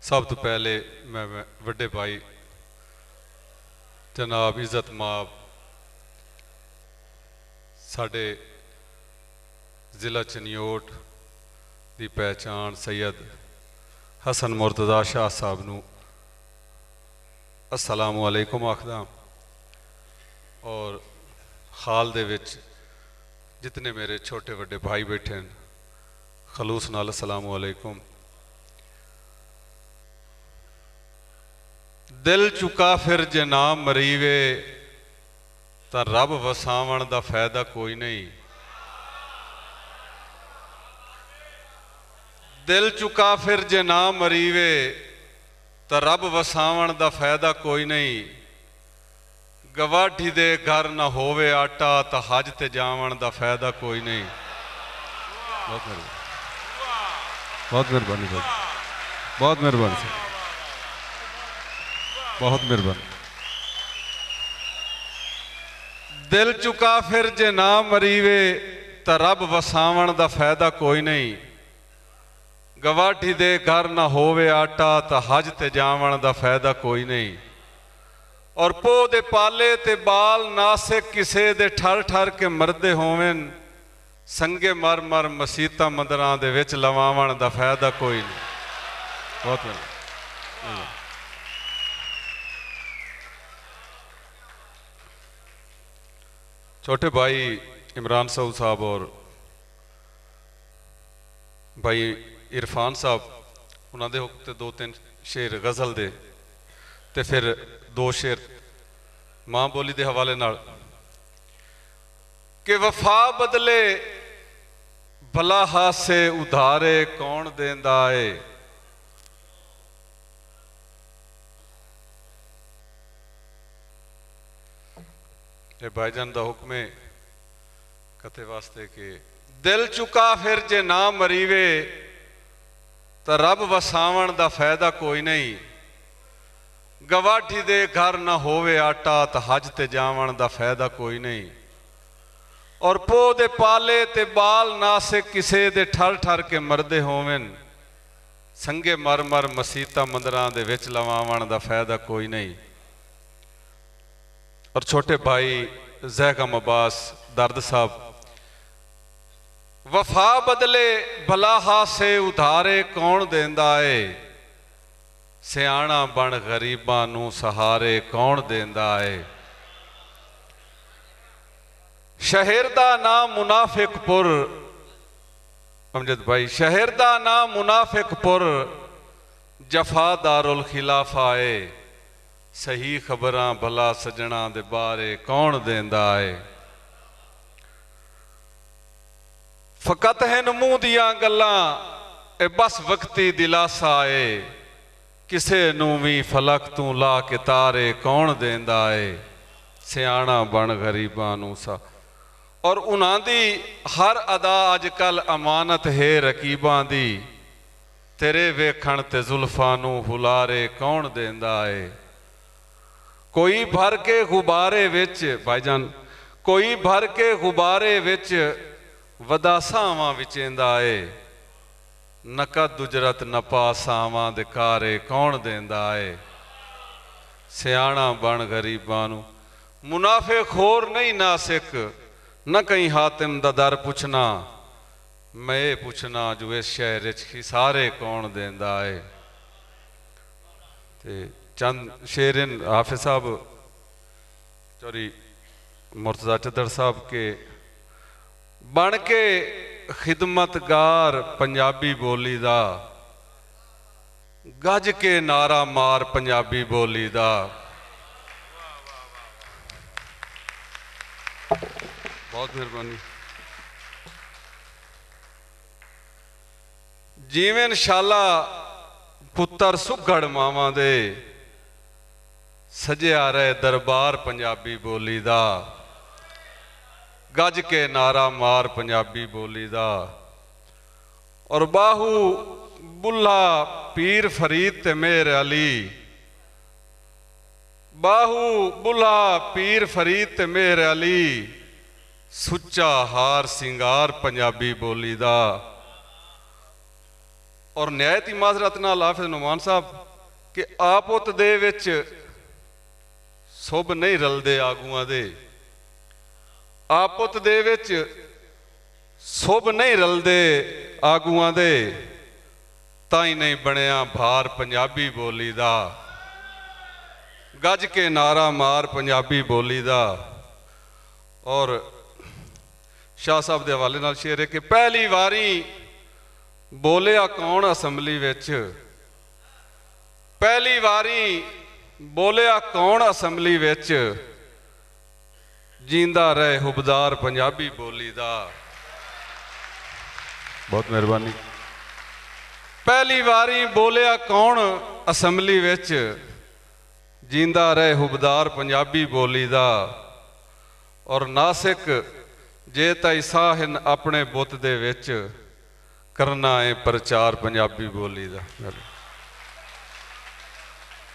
सब तो पहले मैं वड्डे भाई जनाब इज़्ज़त माब साढ़े ज़िला चनियोट की पहचान सैयद हसन मुर्तज़ा शाह साहब नूं अस्सलामु अलैकुम आखदा और हाल दे विच जितने मेरे छोटे वड्डे भाई बैठे हैं खलूस नाल अस्सलामु अलैकुम। दिल चुका फिर जे ना मरीवे तो रब वसावण दा फायदा कोई नहीं। दिल चुका फिर जे ना मरीवे तो रब वसावण दा फायदा कोई नहीं। गवाठी दे घर ना होवे आटा तो हज ते जावण दा फायदा कोई नहीं। बहुत मेहरबानी भाई, बहुत मेहरबानी सर, बहुत मेहरबानी। दिल चुका फिर जे ना मरीवे तो रब वसावण दा फायदा कोई नहीं। गवाठी दे घर ना होवे आटा तो हज ते जावण दा फायदा कोई नहीं। और पो दे पाले ते बाल नासे किसे दे ठर ठर के मरदे होवेन संगे मर मर मसीता मंदरां दे विच लवावण दा फायदा कोई नहीं। बहुत मेहरबानी। छोटे भाई इमरान सऊद साहब और भाई इरफान साहब उन्होंने हुक्म दो तीन शेर गज़ल दे ते फिर दो शेर मां बोली दे हवाले नाल कि वफा बदले भला हासे उधारे कौन देंदा है। भाईजान का हुक्म है कथे वास्ते के दिल चुका फिर जे ना मरीवे तो रब वसावण दा फायदा कोई नहीं। गवाठी दे घर ना होवे आटा तो हज ते जावण दा फायदा कोई नहीं। और पो दे पाले ते बाल नासे किसे दे ठर ठर के मरदे होवेन संगे मर मर मसीता मंदरां दे विच लवावण दा फायदा कोई नहीं। और छोटे भाई जैगम अब्बास दर्द साहब वफा बदले भला हासे उधारे कौन देंदा है। सियाणा बन गरीबां नूं सहारे कौन देंदा है। शहर दा नाम मुनाफिकपुर अमजद भाई शहर दा नाम मुनाफिकपुर जफादारुल खिलाफा है। सही खबरां भला सजना दे बारे कौन देंदा है। फकत हैं मूंह दियां गल्लां ए बस वक्ती दिलासा है। किसे नूं भी फलक तू ला के तारे कौन देंदा है। सियाणा बन गरीबां नूं सा और उन्हां दी हर अदा अजकल अमानत है रकीबां दी। तेरे वेखण ते जुल्फां नूं हुलारे कौन देंदा है। कोई भर के गुबारे विच भाईजान कोई भर के गुबारे विच वदासावां विचेंदा है। नकद उजरत नपा सावां दे कारे कौन देंदा है। सियाणा बन गरीबां नूं मुनाफे खोर नहीं नासिक न कहीं हातिम दा दर पुछना। मैं पुछना जो इस शहर च सारे कौन देंदा है। ते चंद शेरिन हाफिज साहब चौरी मुर्तज़ा चदर साहब के बन के खिदमतगार पंजाबी बोली दा गज के नारा मार पंजाबी बोली दा। बहुत मेहरबानी। जीवन शाला पुत्र सुघड़ मावां दे सजिया रहे दरबार पंजाबी बोली दा। गज के नारा मार पंजाबी बोली दा। और बाहू बुल्ला पीर फरीद ते मेहर अली बाहू बुल्ला पीर फरीद ते मेहर अली सुच्चा हार सिंगार पंजाबी बोली दा। ਔਰ ਨਿਆਇਤੀ ਮਾਜ਼ਰਤ ਨਾਲ ਹਾਫਿਜ਼ ਨੁਮਾਨ ਸਾਹਿਬ ਕਿ ਆਪੁੱਤ ਦੇ ਵਿੱਚ ਸੁਭ ਨਹੀਂ ਰਲਦੇ ਆਗੂਆਂ ਦੇ, ਆਪੁੱਤ ਦੇ ਵਿੱਚ ਸੁਭ ਨਹੀਂ ਰਲਦੇ ਆਗੂਆਂ ਦੇ, ਤਾਂ ਹੀ ਨਹੀਂ ਬਣਿਆ ਭਾਰ ਪੰਜਾਬੀ ਬੋਲੀ ਦਾ। ਗੱਜ ਕੇ ਨਾਰਾ ਮਾਰ ਪੰਜਾਬੀ ਬੋਲੀ ਦਾ। ਔਰ ਸ਼ਾਹ ਸਾਹਿਬ ਦੇ ਹਵਾਲੇ ਨਾਲ ਸ਼ੇਰ ਹੈ ਕਿ ਪਹਿਲੀ ਵਾਰੀ ਬੋਲਿਆ ਕੌਣ ਅਸੈਂਬਲੀ ਵਿੱਚ, ਪਹਿਲੀ ਵਾਰੀ ਬੋਲਿਆ ਕੌਣ ਅਸੈਂਬਲੀ ਵਿੱਚ, ਜੀਂਦਾ ਰਹੇ ਹੁਬਦਾਰ ਪੰਜਾਬੀ ਬੋਲੀ ਦਾ। ਬਹੁਤ ਮਿਹਰਬਾਨੀ। ਪਹਿਲੀ ਵਾਰੀ ਬੋਲਿਆ ਕੌਣ ਅਸੈਂਬਲੀ ਵਿੱਚ, ਜੀਂਦਾ ਰਹੇ ਹੁਬਦਾਰ ਪੰਜਾਬੀ ਬੋਲੀ ਦਾ। ਔਰ ਨਾਸਿਕ ਜੇ ਤਾਈ ਸਾਹਨ ਆਪਣੇ ਬੁੱਤ ਦੇ ਵਿੱਚ, ਕਰਨਾ ਹੈ ਪ੍ਰਚਾਰ ਪੰਜਾਬੀ ਬੋਲੀ ਦਾ।